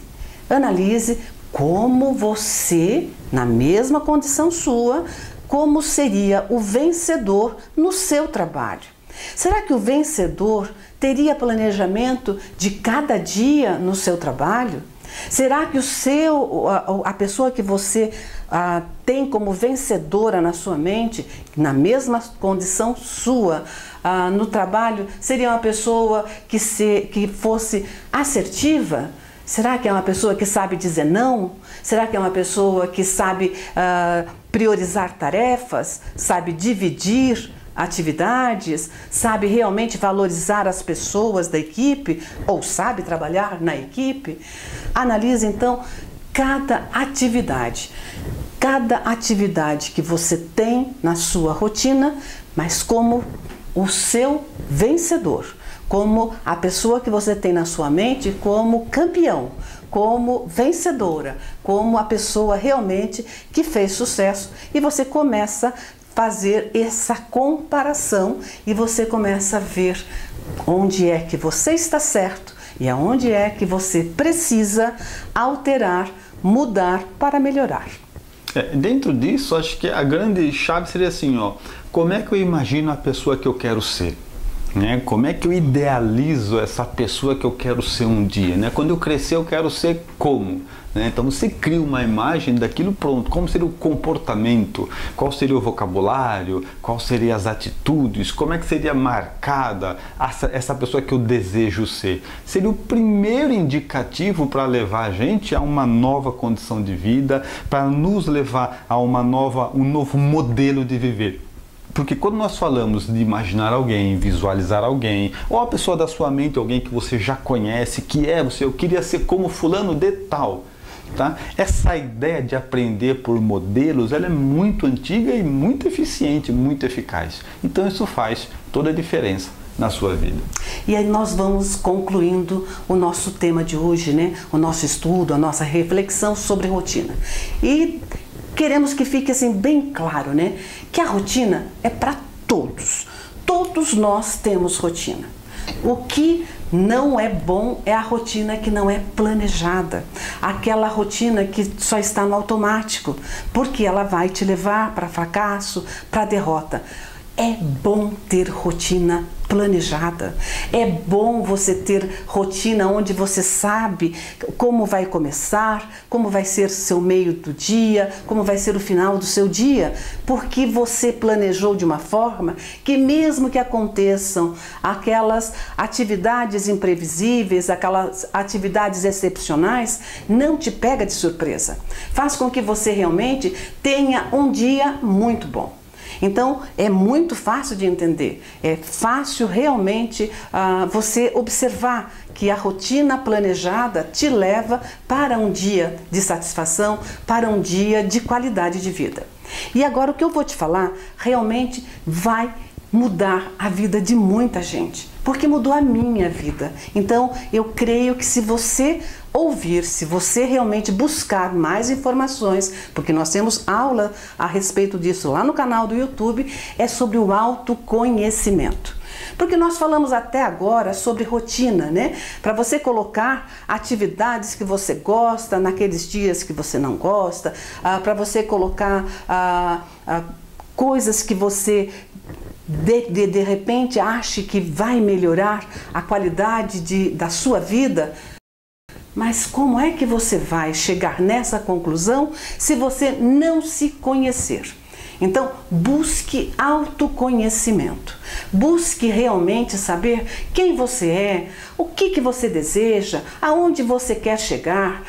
S2: como você, na mesma condição sua, como seria o vencedor no seu trabalho. Será que o vencedor teria planejamento de cada dia no seu trabalho? Será que a pessoa que você tem como vencedora na sua mente, na mesma condição sua, no trabalho, seria uma pessoa que fosse assertiva? Será que é uma pessoa que sabe dizer não? Será que é uma pessoa que sabe priorizar tarefas, sabe dividir atividades, sabe realmente valorizar as pessoas da equipe ou sabe trabalhar na equipe? Analise então cada atividade que você tem na sua rotina, mas como o seu vencedor, como a pessoa que você tem na sua mente como campeão, como vencedora, como a pessoa realmente que fez sucesso. E você começa a fazer essa comparação e você começa a ver onde é que você está certo e aonde é que você precisa alterar, mudar para melhorar.
S1: Dentro disso, acho que a grande chave seria assim, como é que eu imagino a pessoa que eu quero ser? Né? Como é que eu idealizo essa pessoa que eu quero ser um dia? Né? Quando eu crescer, eu quero ser como? Né? Então você cria uma imagem daquilo pronto. Como seria o comportamento? Qual seria o vocabulário? Qual seriam as atitudes? Como é que seria marcada essa pessoa que eu desejo ser? Seria o primeiro indicativo para levar a gente a uma nova condição de vida, para nos levar a um novo modelo de viver. Porque quando nós falamos de imaginar alguém, visualizar alguém, ou a pessoa da sua mente, alguém que você já conhece, eu queria ser como fulano de tal, tá? Essa ideia de aprender por modelos, ela é muito antiga e muito eficiente, muito eficaz. Então isso faz toda a diferença na sua vida.
S2: E aí nós vamos concluindo o nosso tema de hoje, né? O nosso estudo, a nossa reflexão sobre rotina. E queremos que fique assim bem claro, né? Que a rotina é para todos. Todos nós temos rotina. O que não é bom é a rotina que não é planejada. Aquela rotina que só está no automático, porque ela vai te levar para fracasso, para derrota. É bom ter rotina planejada. É bom você ter rotina onde você sabe como vai começar, como vai ser seu meio do dia, como vai ser o final do seu dia, porque você planejou de uma forma que mesmo que aconteçam aquelas atividades imprevisíveis, aquelas atividades excepcionais, não te pega de surpresa. Faz com que você realmente tenha um dia muito bom. Então é muito fácil de entender, é fácil realmente você observar que a rotina planejada te leva para um dia de satisfação, para um dia de qualidade de vida. E agora o que eu vou te falar realmente vai mudar a vida de muita gente, porque mudou a minha vida. Então eu creio que se você ouvir, se você realmente buscar mais informações, porque nós temos aula a respeito disso lá no canal do YouTube, é sobre o autoconhecimento. Porque nós falamos até agora sobre rotina, né? Para você colocar atividades que você gosta naqueles dias que você não gosta, para você colocar coisas que você de repente ache que vai melhorar a qualidade da sua vida. Mas como é que você vai chegar nessa conclusão se você não se conhecer? Então, busque autoconhecimento. Busque realmente saber quem você é, o que você deseja, aonde você quer chegar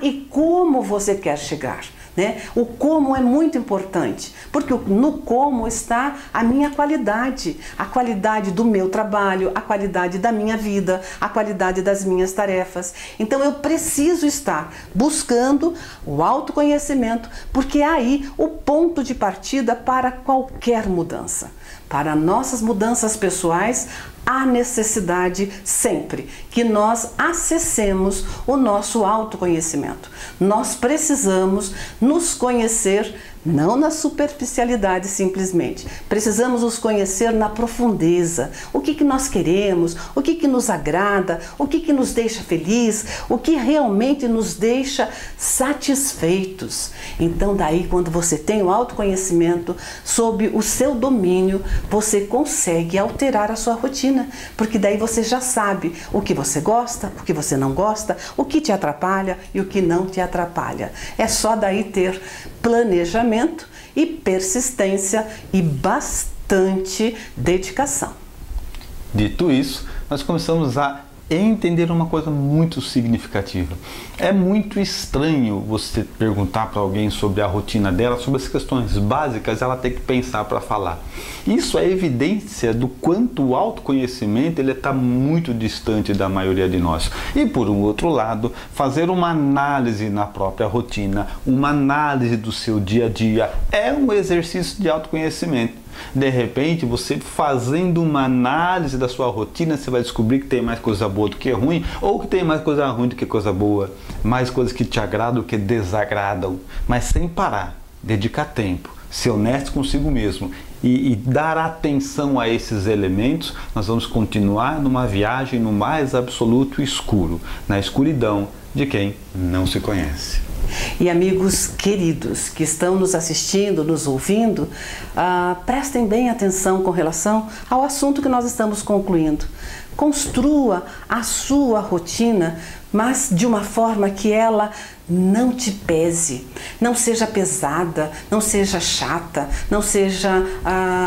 S2: e como você quer chegar. Né? O como é muito importante, porque no como está a minha qualidade, a qualidade do meu trabalho, a qualidade da minha vida, a qualidade das minhas tarefas. Então eu preciso estar buscando o autoconhecimento, porque é aí o ponto de partida para qualquer mudança. Para nossas mudanças pessoais, há necessidade sempre que nós acessemos o nosso autoconhecimento. Nós precisamos nos conhecer, não na superficialidade simplesmente. Precisamos nos conhecer na profundeza. O que nós queremos, o que nos agrada, o que nos deixa feliz, o que realmente nos deixa satisfeitos. Então daí, quando você tem o autoconhecimento sob o seu domínio, você consegue alterar a sua rotina, porque daí você já sabe o que você gosta, o que você não gosta, o que te atrapalha e o que não te atrapalha. É só daí ter planejamento e persistência e bastante dedicação.
S1: Dito isso, nós começamos a entender uma coisa muito significativa. É muito estranho você perguntar para alguém sobre a rotina dela, sobre as questões básicas, ela tem que pensar para falar. Isso é evidência do quanto o autoconhecimento está muito distante da maioria de nós. E por um outro lado, fazer uma análise na própria rotina, uma análise do seu dia a dia, é um exercício de autoconhecimento. De repente, você fazendo uma análise da sua rotina, você vai descobrir que tem mais coisa boa do que ruim, ou que tem mais coisa ruim do que coisa boa, mais coisas que te agradam do que desagradam, mas sem parar, dedicar tempo, ser honesto consigo mesmo e dar atenção a esses elementos. Nós vamos continuar numa viagem no mais absoluto escuro, na escuridão de quem não se conhece.
S2: E amigos queridos que estão nos assistindo, nos ouvindo, prestem bem atenção com relação ao assunto que nós estamos concluindo. Construa a sua rotina, mas de uma forma que ela não te pese, não seja pesada, não seja chata, não seja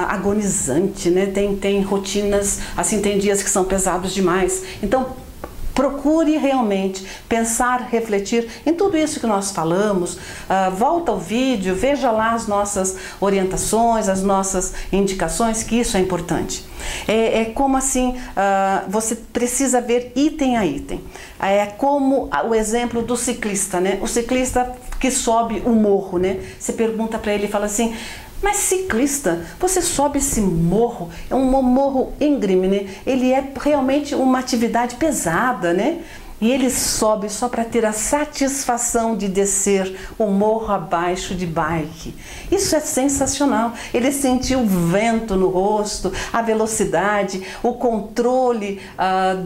S2: agonizante, né? Tem rotinas, assim, tem dias que são pesados demais. Então, procure realmente pensar, refletir em tudo isso que nós falamos. Volta ao vídeo, veja lá as nossas orientações, as nossas indicações, que isso é importante. É como assim, você precisa ver item a item. É como o exemplo do ciclista, né? O ciclista que sobe o morro, né? Você pergunta para ele e fala assim: mas ciclista, você sobe esse morro, é um morro íngreme, né? Ele é realmente uma atividade pesada, né? E ele sobe só para ter a satisfação de descer o morro abaixo de bike. Isso é sensacional. Ele sentiu o vento no rosto, a velocidade, o controle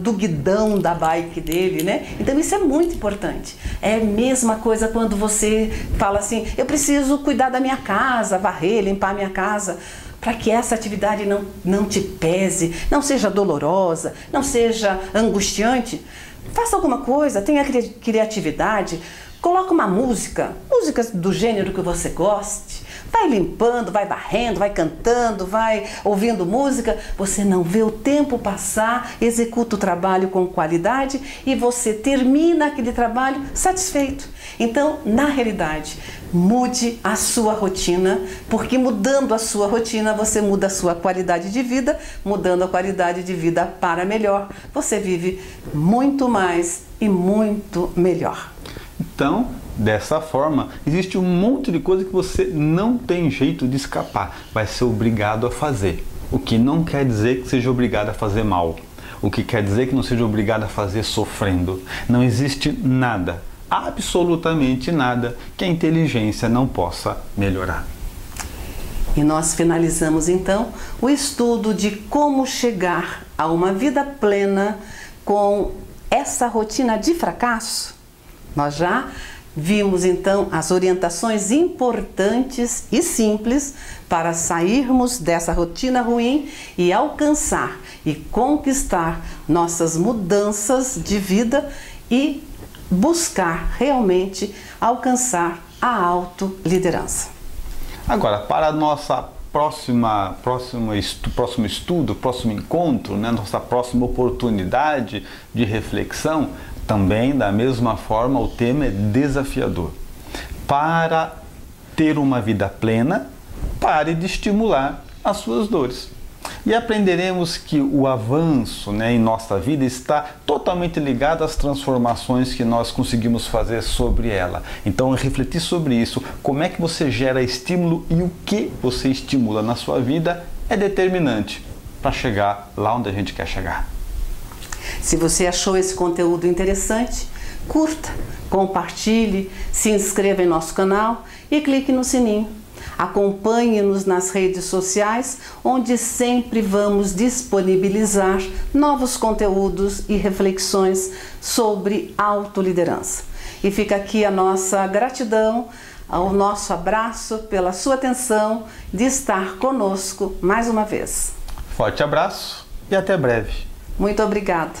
S2: do guidão da bike dele, né? Então isso é muito importante. É a mesma coisa quando você fala assim: eu preciso cuidar da minha casa, varrer, limpar a minha casa. Para que essa atividade não te pese, não seja dolorosa, não seja angustiante, faça alguma coisa, tenha criatividade, coloque uma música do gênero que você goste, vai limpando, vai varrendo, vai cantando, vai ouvindo música, você não vê o tempo passar, executa o trabalho com qualidade e você termina aquele trabalho satisfeito. Então, na realidade, mude a sua rotina, porque mudando a sua rotina, você muda a sua qualidade de vida, mudando a qualidade de vida para melhor, você vive muito mais e muito melhor.
S1: Então, dessa forma, existe um monte de coisa que você não tem jeito de escapar, vai ser obrigado a fazer. O que não quer dizer que seja obrigado a fazer mal. o que quer dizer que não seja obrigado a fazer sofrendo. Não existe nada, absolutamente nada, que a inteligência não possa melhorar.
S2: E nós finalizamos então o estudo de como chegar a uma vida plena com essa rotina de fracasso. Nós já vimos então as orientações importantes e simples para sairmos dessa rotina ruim e alcançar e conquistar nossas mudanças de vida e buscar realmente alcançar a autoliderança.
S1: Agora, para a nossa próximo estudo, próximo encontro, né, nossa próxima oportunidade de reflexão, também da mesma forma o tema é desafiador. Para ter uma vida plena, pare de estimular as suas dores. E aprenderemos que o avanço, né, em nossa vida está totalmente ligado às transformações que nós conseguimos fazer sobre ela. Então, refletir sobre isso, como é que você gera estímulo e o que você estimula na sua vida é determinante para chegar lá onde a gente quer chegar.
S2: Se você achou esse conteúdo interessante, curta, compartilhe, se inscreva em nosso canal e clique no sininho. Acompanhe-nos nas redes sociais, onde sempre vamos disponibilizar novos conteúdos e reflexões sobre autoliderança. E fica aqui a nossa gratidão, o nosso abraço pela sua atenção de estar conosco mais uma vez.
S1: Forte abraço e até breve.
S2: Muito obrigada.